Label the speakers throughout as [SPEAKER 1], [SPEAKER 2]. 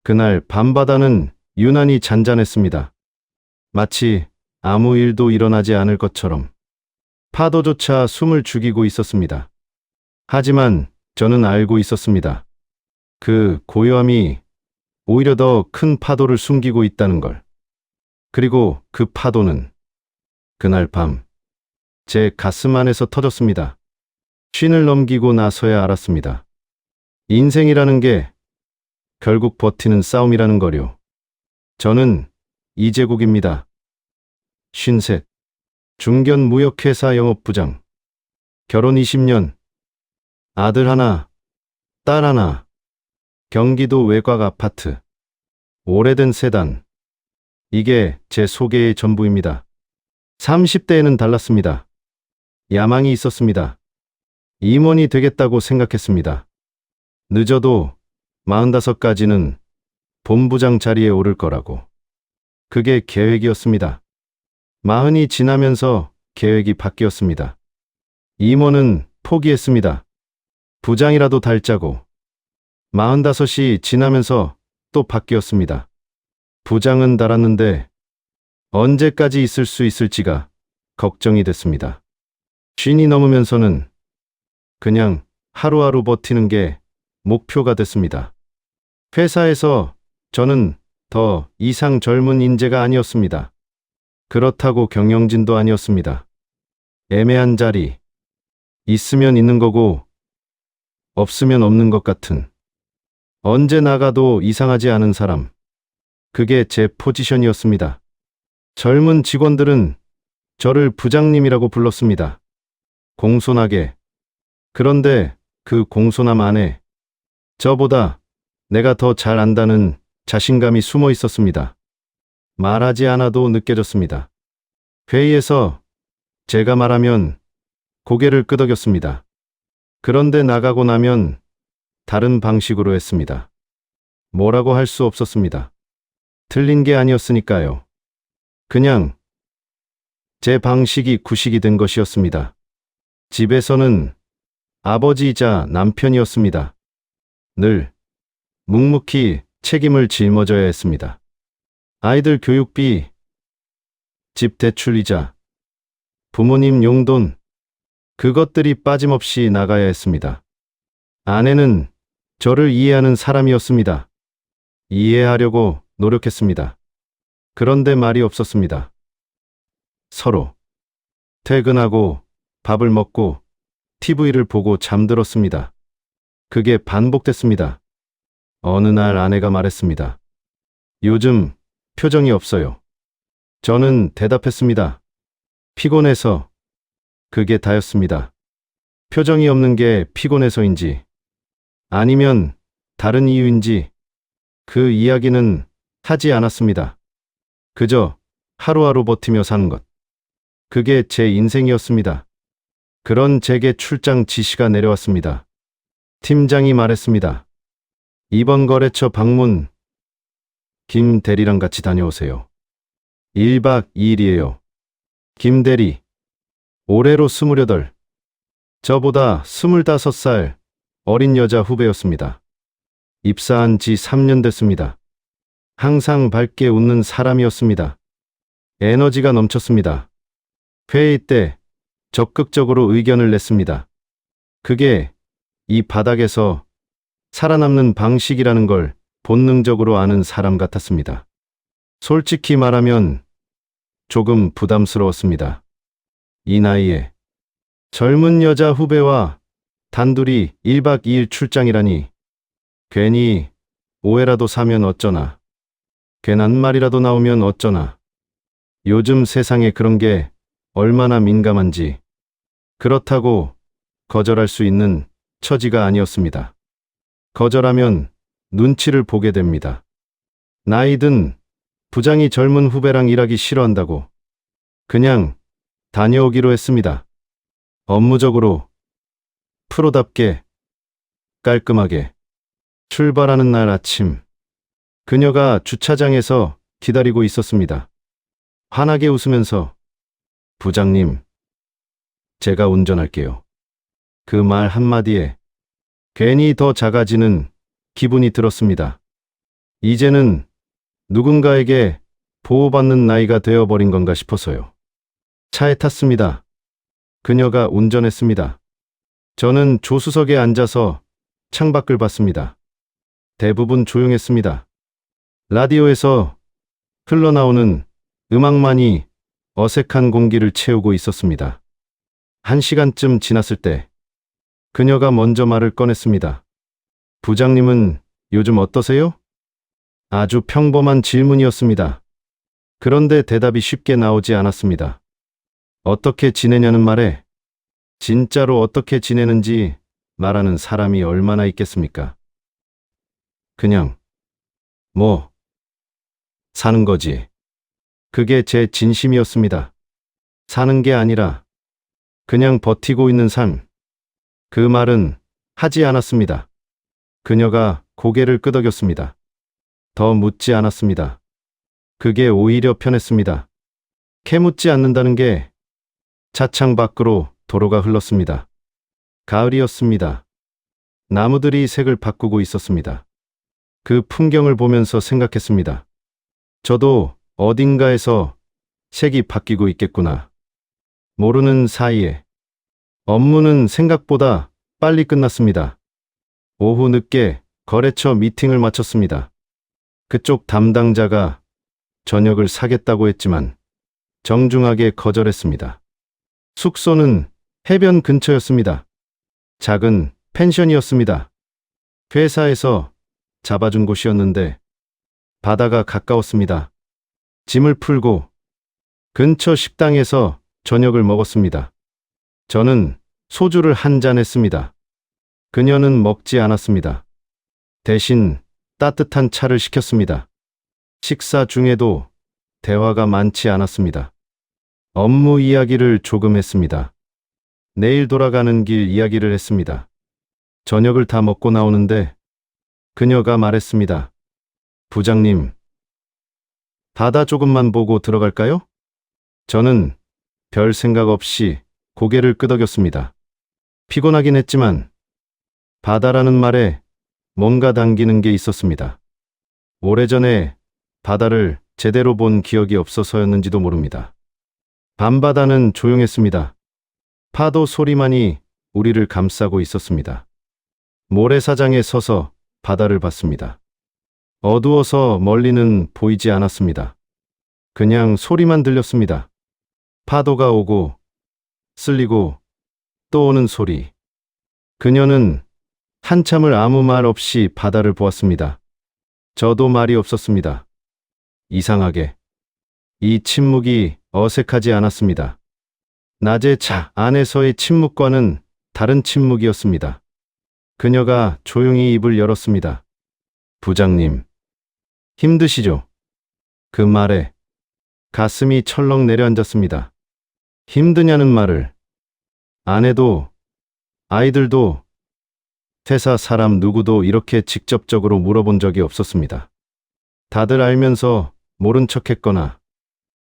[SPEAKER 1] 그날 밤바다는 유난히 잔잔했습니다. 마치 아무 일도 일어나지 않을 것처럼 파도조차 숨을 죽이고 있었습니다. 하지만 저는 알고 있었습니다. 그 고요함이 오히려 더 큰 파도를 숨기고 있다는 걸. 그리고 그 파도는 그날 밤 제 가슴 안에서 터졌습니다. 쉰을 넘기고 나서야 알았습니다. 인생이라는 게 결국 버티는 싸움이라는 거요. 저는 이재국입니다. 53. 중견 무역회사 영업부장. 결혼 20년. 아들 하나, 딸 하나. 경기도 외곽 아파트. 오래된 세단. 이게 제 소개의 전부입니다. 30대에는 달랐습니다. 야망이 있었습니다. 임원이 되겠다고 생각했습니다. 늦어도 45까지는 본부장 자리에 오를 거라고. 그게 계획이었습니다. 40이 지나면서 계획이 바뀌었습니다. 임원은 포기했습니다. 부장이라도 달자고. 45이 지나면서 또 바뀌었습니다. 부장은 달았는데 언제까지 있을 수 있을지가 걱정이 됐습니다. 50이 넘으면서는 그냥 하루하루 버티는 게 목표가 됐습니다. 회사에서 저는 더 이상 젊은 인재가 아니었습니다. 그렇다고 경영진도 아니었습니다. 애매한 자리. 있으면 있는 거고 없으면 없는 것 같은. 언제 나가도 이상하지 않은 사람. 그게 제 포지션이었습니다. 젊은 직원들은 저를 부장님이라고 불렀습니다. 공손하게. 그런데 그 공손함 안에 저보다 내가 더 잘 안다는 자신감이 숨어 있었습니다. 말하지 않아도 느껴졌습니다. 회의에서 제가 말하면 고개를 끄덕였습니다. 그런데 나가고 나면 다른 방식으로 했습니다. 뭐라고 할 수 없었습니다. 틀린 게 아니었으니까요. 그냥 제 방식이 구식이 된 것이었습니다. 집에서는 아버지이자 남편이었습니다. 늘 묵묵히 책임을 짊어져야 했습니다. 아이들 교육비, 집 대출이자, 부모님 용돈, 그것들이 빠짐없이 나가야 했습니다. 아내는 저를 이해하는 사람이었습니다. 이해하려고 노력했습니다. 그런데 말이 없었습니다. 서로 퇴근하고 밥을 먹고 TV를 보고 잠들었습니다. 그게 반복됐습니다. 어느 날 아내가 말했습니다. 요즘 표정이 없어요. 저는 대답했습니다. 피곤해서. 그게 다였습니다. 표정이 없는 게 피곤해서인지 아니면 다른 이유인지 그 이야기는 하지 않았습니다. 그저 하루하루 버티며 사는 것. 그게 제 인생이었습니다. 그런 제게 출장 지시가 내려왔습니다. 팀장이 말했습니다. 이번 거래처 방문 김 대리랑 같이 다녀오세요. 1박 2일이에요. 김 대리, 올해로 28, 저보다 25살 어린 여자 후배였습니다. 입사한 지 3년 됐습니다. 항상 밝게 웃는 사람이었습니다. 에너지가 넘쳤습니다. 회의 때 적극적으로 의견을 냈습니다. 그게 이 바닥에서 살아남는 방식이라는 걸 본능적으로 아는 사람 같았습니다. 솔직히 말하면 조금 부담스러웠습니다. 이 나이에 젊은 여자 후배와 단둘이 1박 2일 출장이라니. 괜히 오해라도 사면 어쩌나. 괜한 말이라도 나오면 어쩌나. 요즘 세상에 그런 게 얼마나 민감한지. 그렇다고 거절할 수 있는 처지가 아니었습니다. 거절하면 눈치를 보게 됩니다. 나이든 부장이 젊은 후배랑 일하기 싫어한다고 그냥 다녀오기로 했습니다. 업무적으로, 프로답게, 깔끔하게. 출발하는 날 아침, 그녀가 주차장에서 기다리고 있었습니다. 환하게 웃으면서 부장님, 제가 운전할게요. 그 말 한마디에 괜히 더 작아지는 기분이 들었습니다. 이제는 누군가에게 보호받는 나이가 되어버린 건가 싶어서요. 차에 탔습니다. 그녀가 운전했습니다. 저는 조수석에 앉아서 창밖을 봤습니다. 대부분 조용했습니다. 라디오에서 흘러나오는 음악만이 어색한 공기를 채우고 있었습니다. 1시간쯤 지났을 때 그녀가 먼저 말을 꺼냈습니다. 부장님은 요즘 어떠세요? 아주 평범한 질문이었습니다. 그런데 대답이 쉽게 나오지 않았습니다. 어떻게 지내냐는 말에 진짜로 어떻게 지내는지 말하는 사람이 얼마나 있겠습니까? 그냥 사는 거지. 그게 제 진심이었습니다. 사는 게 아니라 그냥 버티고 있는 삶. 그 말은 하지 않았습니다. 그녀가 고개를 끄덕였습니다. 더 묻지 않았습니다. 그게 오히려 편했습니다. 캐묻지 않는다는 게 차창 밖으로 도로가 흘렀습니다. 가을이었습니다. 나무들이 색을 바꾸고 있었습니다. 그 풍경을 보면서 생각했습니다. 저도 어딘가에서 색이 바뀌고 있겠구나. 모르는 사이에. 업무는 생각보다 빨리 끝났습니다. 오후 늦게 거래처 미팅을 마쳤습니다. 그쪽 담당자가 저녁을 사겠다고 했지만 정중하게 거절했습니다. 숙소는 해변 근처였습니다. 작은 펜션이었습니다. 회사에서 잡아준 곳이었는데 바다가 가까웠습니다. 짐을 풀고 근처 식당에서 저녁을 먹었습니다. 저는 소주를 한 잔 했습니다. 그녀는 먹지 않았습니다. 대신 따뜻한 차를 시켰습니다. 식사 중에도 대화가 많지 않았습니다. 업무 이야기를 조금 했습니다. 내일 돌아가는 길 이야기를 했습니다. 저녁을 다 먹고 나오는데 그녀가 말했습니다. 부장님, 바다 조금만 보고 들어갈까요? 저는 별 생각 없이 고개를 끄덕였습니다. 피곤하긴 했지만 바다라는 말에 뭔가 당기는 게 있었습니다. 오래전에 바다를 제대로 본 기억이 없어서였는지도 모릅니다. 밤바다는 조용했습니다. 파도 소리만이 우리를 감싸고 있었습니다. 모래사장에 서서 바다를 봤습니다. 어두워서 멀리는 보이지 않았습니다. 그냥 소리만 들렸습니다. 파도가 오고 쓸리고 또 오는 소리. 그녀는 한참을 아무 말 없이 바다를 보았습니다. 저도 말이 없었습니다. 이상하게 이 침묵이 어색하지 않았습니다. 낮에 차 안에서의 침묵과는 다른 침묵이었습니다. 그녀가 조용히 입을 열었습니다. 부장님, 힘드시죠? 그 말에 가슴이 철렁 내려앉았습니다. 힘드냐는 말을 아내도 아이들도 회사 사람 누구도 이렇게 직접적으로 물어본 적이 없었습니다. 다들 알면서 모른 척했거나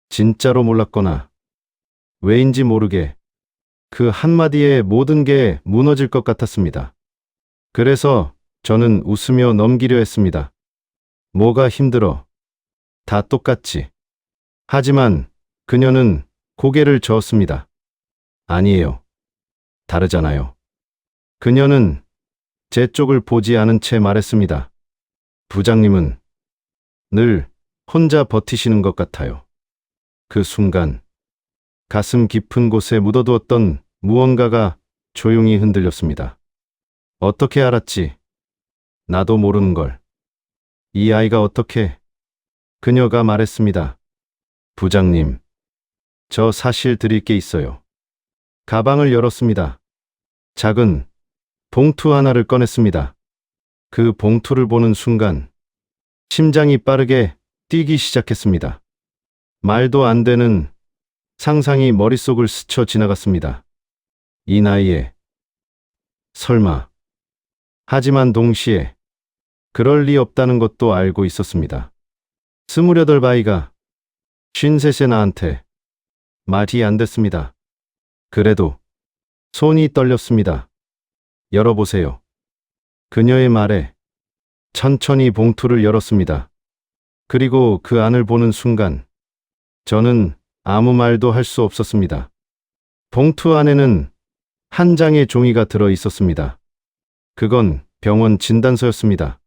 [SPEAKER 1] 진짜로 몰랐거나 왜인지 모르게 그 한마디에 모든 게 무너질 것 같았습니다. 그래서 저는 웃으며 넘기려 했습니다. 뭐가 힘들어? 다 똑같지. 하지만 그녀는 고개를 저었습니다. 아니에요. 다르잖아요. 그녀는 제 쪽을 보지 않은 채 말했습니다. 부장님은 늘 혼자 버티시는 것 같아요. 그 순간 가슴 깊은 곳에 묻어두었던 무언가가 조용히 흔들렸습니다. 어떻게 알았지? 나도 모르는 걸. 이 아이가 어떻게? 그녀가 말했습니다. 부장님, 저 사실 드릴 게 있어요. 가방을 열었습니다. 작은 봉투 하나를 꺼냈습니다. 그 봉투를 보는 순간 심장이 빠르게 뛰기 시작했습니다. 말도 안 되는 상상이 머릿속을 스쳐 지나갔습니다. 이 나이에 설마. 하지만 동시에 그럴 리 없다는 것도 알고 있었습니다. 28바이가 53세 나한테 말이 안 됐습니다. 그래도 손이 떨렸습니다. 열어보세요. 그녀의 말에 천천히 봉투를 열었습니다. 그리고 그 안을 보는 순간 저는 아무 말도 할 수 없었습니다. 봉투 안에는 한 장의 종이가 들어 있었습니다. 그건 병원 진단서였습니다.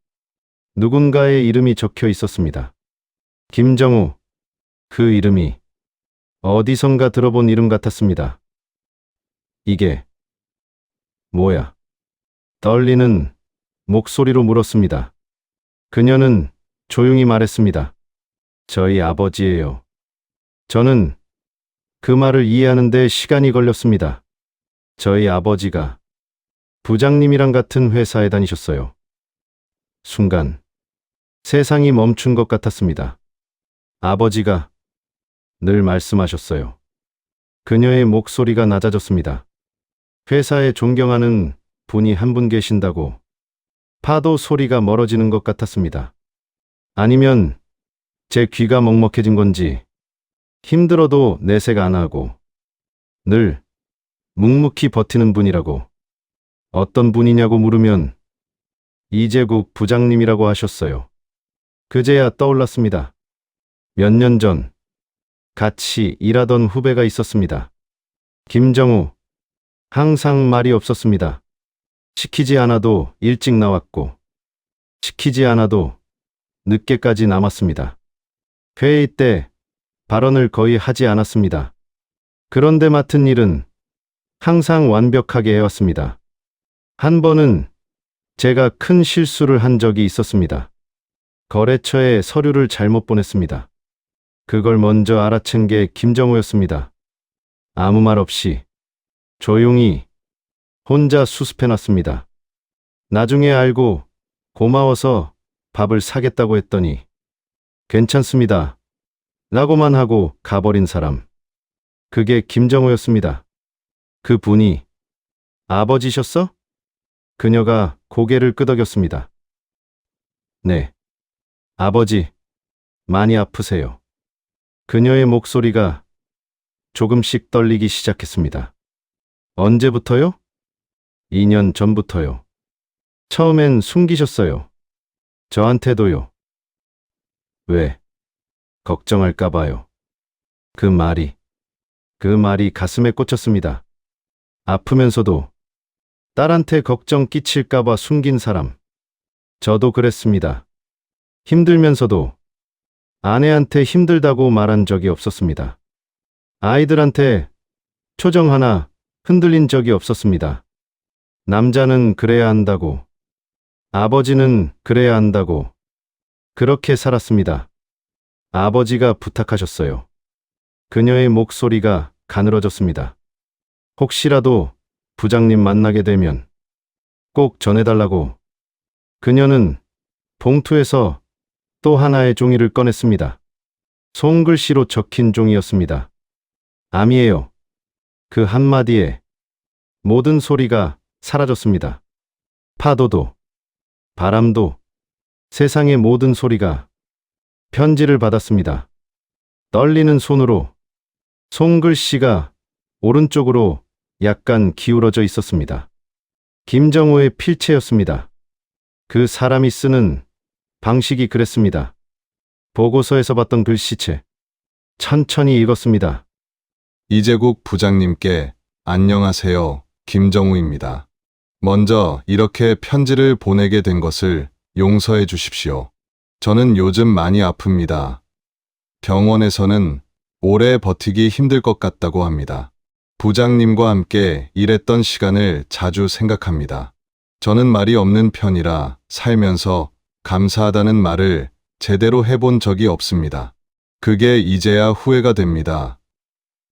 [SPEAKER 1] 누군가의 이름이 적혀 있었습니다. 김정우. 그 이름이 어디선가 들어본 이름 같았습니다. 이게 뭐야? 떨리는 목소리로 물었습니다. 그녀는 조용히 말했습니다. 저희 아버지예요. 저는 그 말을 이해하는 데 시간이 걸렸습니다. 저희 아버지가 부장님이랑 같은 회사에 다니셨어요. 순간 세상이 멈춘 것 같았습니다. 아버지가 늘 말씀하셨어요. 그녀의 목소리가 낮아졌습니다. 회사에 존경하는 분이 한 분 계신다고. 파도 소리가 멀어지는 것 같았습니다. 아니면 제 귀가 먹먹해진 건지 힘들어도 내색 안 하고 늘 묵묵히 버티는 분이라고. 어떤 분이냐고 물으면 이재국 부장님이라고 하셨어요. 그제야 떠올랐습니다. 몇 년 전 같이 일하던 후배가 있었습니다. 김정우. 항상 말이 없었습니다. 시키지 않아도 일찍 나왔고 시키지 않아도 늦게까지 남았습니다. 회의 때 발언을 거의 하지 않았습니다. 그런데 맡은 일은 항상 완벽하게 해왔습니다. 한 번은 제가 큰 실수를 한 적이 있었습니다. 거래처에 서류를 잘못 보냈습니다. 그걸 먼저 알아챈 게 김정우였습니다. 아무 말 없이 조용히 혼자 수습해놨습니다. 나중에 알고 고마워서 밥을 사겠다고 했더니 괜찮습니다. 라고만 하고 가버린 사람. 그게 김정우였습니다. 그 분이 아버지셨어? 그녀가 고개를 끄덕였습니다. 네. 아버지, 많이 아프세요. 그녀의 목소리가 조금씩 떨리기 시작했습니다. 언제부터요? 2년 전부터요. 처음엔 숨기셨어요. 저한테도요. 왜? 걱정할까봐요. 그 말이 가슴에 꽂혔습니다. 아프면서도 딸한테 걱정 끼칠까봐 숨긴 사람. 저도 그랬습니다. 힘들면서도 아내한테 힘들다고 말한 적이 없었습니다. 아이들한테 초정 하나 흔들린 적이 없었습니다. 남자는 그래야 한다고, 아버지는 그래야 한다고, 그렇게 살았습니다. 아버지가 부탁하셨어요. 그녀의 목소리가 가늘어졌습니다. 혹시라도 부장님 만나게 되면 꼭 전해달라고. 그녀는 봉투에서 또 하나의 종이를 꺼냈습니다. 손글씨로 적힌 종이였습니다. 암이에요. 그 한마디에 모든 소리가 사라졌습니다. 파도도, 바람도, 세상의 모든 소리가. 편지를 받았습니다. 떨리는 손으로. 손글씨가 오른쪽으로 약간 기울어져 있었습니다. 김정우의 필체였습니다. 그 사람이 쓰는 방식이 그랬습니다. 보고서에서 봤던 글씨체. 천천히 읽었습니다.
[SPEAKER 2] 이재국 부장님께 안녕하세요. 김정우입니다. 먼저 이렇게 편지를 보내게 된 것을 용서해 주십시오. 저는 요즘 많이 아픕니다. 병원에서는 오래 버티기 힘들 것 같다고 합니다. 부장님과 함께 일했던 시간을 자주 생각합니다. 저는 말이 없는 편이라 살면서 감사하다는 말을 제대로 해본 적이 없습니다. 그게 이제야 후회가 됩니다.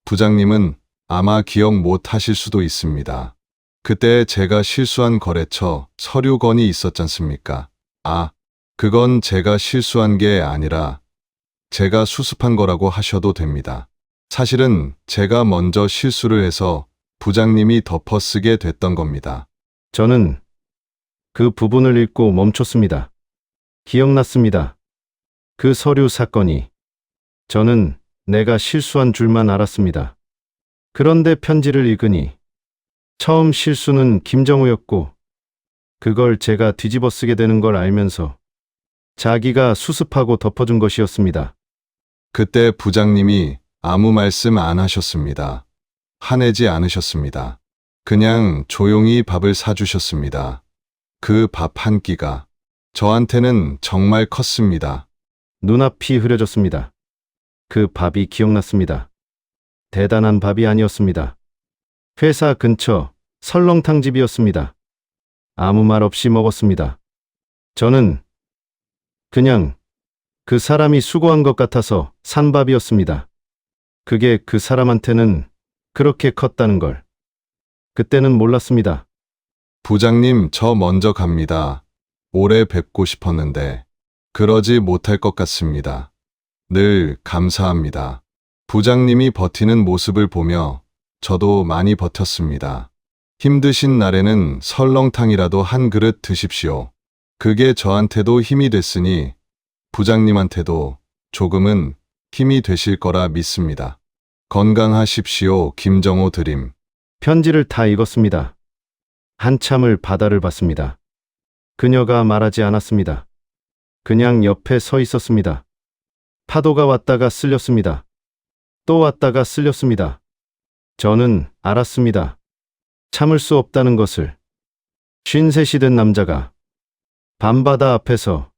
[SPEAKER 2] 부장님은 아마 기억 못 하실 수도 있습니다. 그때 제가 실수한 거래처 서류건이 있었잖습니까? 그건 제가 실수한 게 아니라 제가 수습한 거라고 하셔도 됩니다. 사실은 제가 먼저 실수를 해서 부장님이 덮어쓰게 됐던 겁니다.
[SPEAKER 1] 저는 그 부분을 읽고 멈췄습니다. 기억났습니다. 그 서류 사건이. 저는 내가 실수한 줄만 알았습니다. 그런데 편지를 읽으니 처음 실수는 김정우였고 그걸 제가 뒤집어 쓰게 되는 걸 알면서 자기가 수습하고 덮어준 것이었습니다.
[SPEAKER 2] 그때 부장님이 아무 말씀 안 하셨습니다. 화내지 않으셨습니다. 그냥 조용히 밥을 사주셨습니다. 그 밥 한 끼가 저한테는 정말 컸습니다.
[SPEAKER 1] 눈앞이 흐려졌습니다. 그 밥이 기억났습니다. 대단한 밥이 아니었습니다. 회사 근처 설렁탕집이었습니다. 아무 말 없이 먹었습니다. 저는 그냥 그 사람이 수고한 것 같아서 산 밥이었습니다. 그게 그 사람한테는 그렇게 컸다는 걸 그때는 몰랐습니다.
[SPEAKER 2] 부장님, 저 먼저 갑니다. 오래 뵙고 싶었는데 그러지 못할 것 같습니다. 늘 감사합니다. 부장님이 버티는 모습을 보며 저도 많이 버텼습니다. 힘드신 날에는 설렁탕이라도 한 그릇 드십시오. 그게 저한테도 힘이 됐으니 부장님한테도 조금은 힘이 되실 거라 믿습니다. 건강하십시오. 김정호 드림.
[SPEAKER 1] 편지를 다 읽었습니다. 한참을 바다를 봤습니다. 그녀가 말하지 않았습니다. 그냥 옆에 서 있었습니다. 파도가 왔다가 쓸렸습니다. 또 왔다가 쓸렸습니다. 저는 알았습니다. 참을 수 없다는 것을. 53이 된 남자가 밤바다 앞에서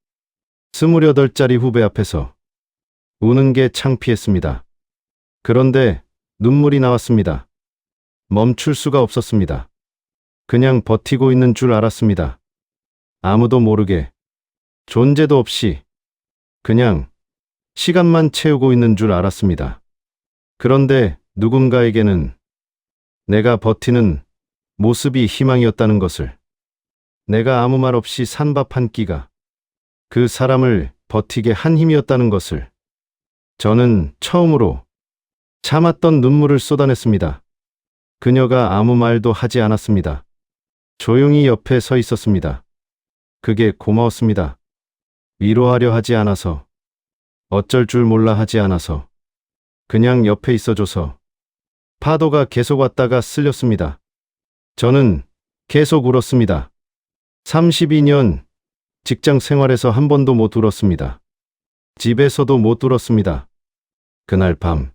[SPEAKER 1] 28짜리 후배 앞에서 우는 게 창피했습니다. 그런데 눈물이 나왔습니다. 멈출 수가 없었습니다. 그냥 버티고 있는 줄 알았습니다. 아무도 모르게, 존재도 없이, 그냥 시간만 채우고 있는 줄 알았습니다. 그런데 누군가에게는 내가 버티는 모습이 희망이었다는 것을, 내가 아무 말 없이 산 밥 한 끼가 그 사람을 버티게 한 힘이었다는 것을, 저는 처음으로 참았던 눈물을 쏟아냈습니다. 그녀가 아무 말도 하지 않았습니다. 조용히 옆에 서 있었습니다. 그게 고마웠습니다. 위로하려 하지 않아서, 어쩔 줄 몰라 하지 않아서, 그냥 옆에 있어줘서. 파도가 계속 왔다가 쓸렸습니다. 저는 계속 울었습니다. 32년 직장 생활에서 한 번도 못 울었습니다. 집에서도 못 울었습니다. 그날 밤,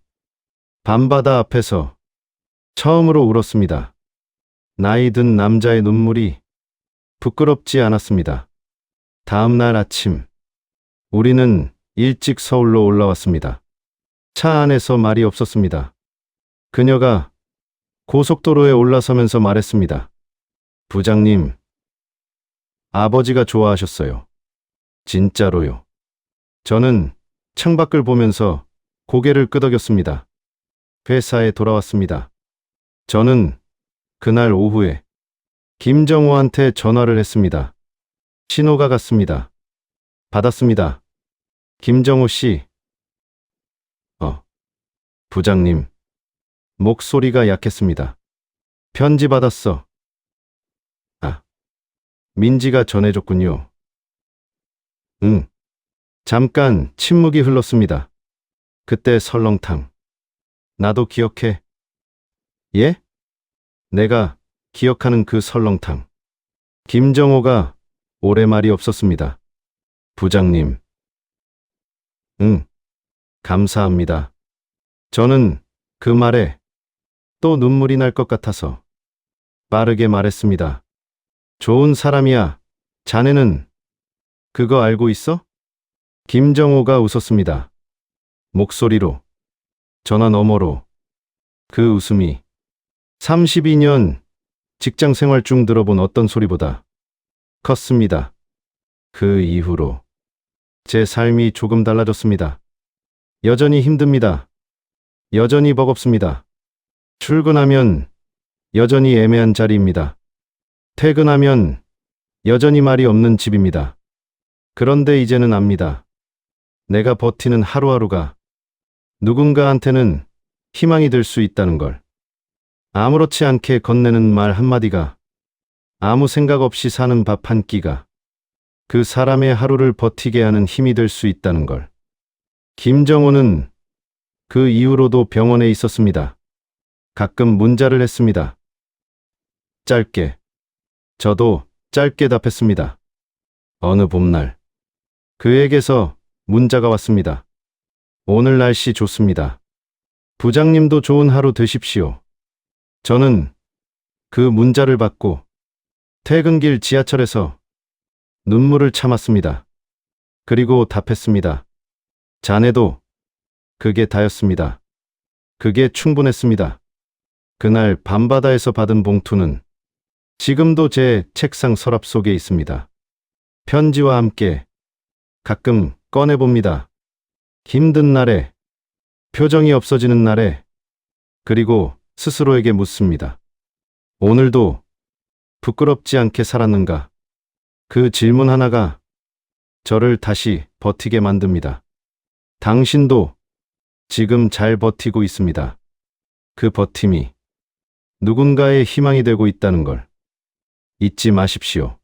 [SPEAKER 1] 밤바다 앞에서 처음으로 울었습니다. 나이 든 남자의 눈물이 부끄럽지 않았습니다. 다음 날 아침, 우리는 일찍 서울로 올라왔습니다. 차 안에서 말이 없었습니다. 그녀가 고속도로에 올라서면서 말했습니다. 부장님, 아버지가 좋아하셨어요. 진짜로요. 저는 창밖을 보면서 고개를 끄덕였습니다. 회사에 돌아왔습니다. 저는 그날 오후에 김정호한테 전화를 했습니다. 신호가 갔습니다. 받았습니다. 김정호 씨. 부장님. 목소리가 약했습니다. 편지 받았어. 민지가 전해줬군요. 응. 잠깐 침묵이 흘렀습니다. 그때 설렁탕. 나도 기억해. 예? 내가 기억하는 그 설렁탕. 김정호가 오래 말이 없었습니다. 부장님. 응. 감사합니다. 저는 그 말에 또 눈물이 날 것 같아서 빠르게 말했습니다. 좋은 사람이야. 자네는 그거 알고 있어? 김정호가 웃었습니다. 목소리로, 전화 너머로. 그 웃음이 32년 직장 생활 중 들어본 어떤 소리보다 컸습니다. 그 이후로 제 삶이 조금 달라졌습니다. 여전히 힘듭니다. 여전히 버겁습니다. 출근하면 여전히 애매한 자리입니다. 퇴근하면 여전히 말이 없는 집입니다. 그런데 이제는 압니다. 내가 버티는 하루하루가 누군가한테는 희망이 될 수 있다는 걸. 아무렇지 않게 건네는 말 한마디가, 아무 생각 없이 사는 밥 한 끼가 그 사람의 하루를 버티게 하는 힘이 될 수 있다는 걸. 김정호는 그 이후로도 병원에 있었습니다. 가끔 문자를 했습니다. 짧게. 저도 짧게 답했습니다. 어느 봄날 그에게서 문자가 왔습니다. 오늘 날씨 좋습니다. 부장님도 좋은 하루 되십시오. 저는 그 문자를 받고 퇴근길 지하철에서 눈물을 참았습니다. 그리고 답했습니다. 자네도 그게 다였습니다. 그게 충분했습니다. 그날 밤바다에서 받은 봉투는 지금도 제 책상 서랍 속에 있습니다. 편지와 함께 가끔 꺼내봅니다. 힘든 날에, 표정이 없어지는 날에, 그리고 스스로에게 묻습니다. 오늘도 부끄럽지 않게 살았는가? 그 질문 하나가 저를 다시 버티게 만듭니다. 당신도 지금 잘 버티고 있습니다. 그 버팀이 누군가의 희망이 되고 있다는 걸 잊지 마십시오.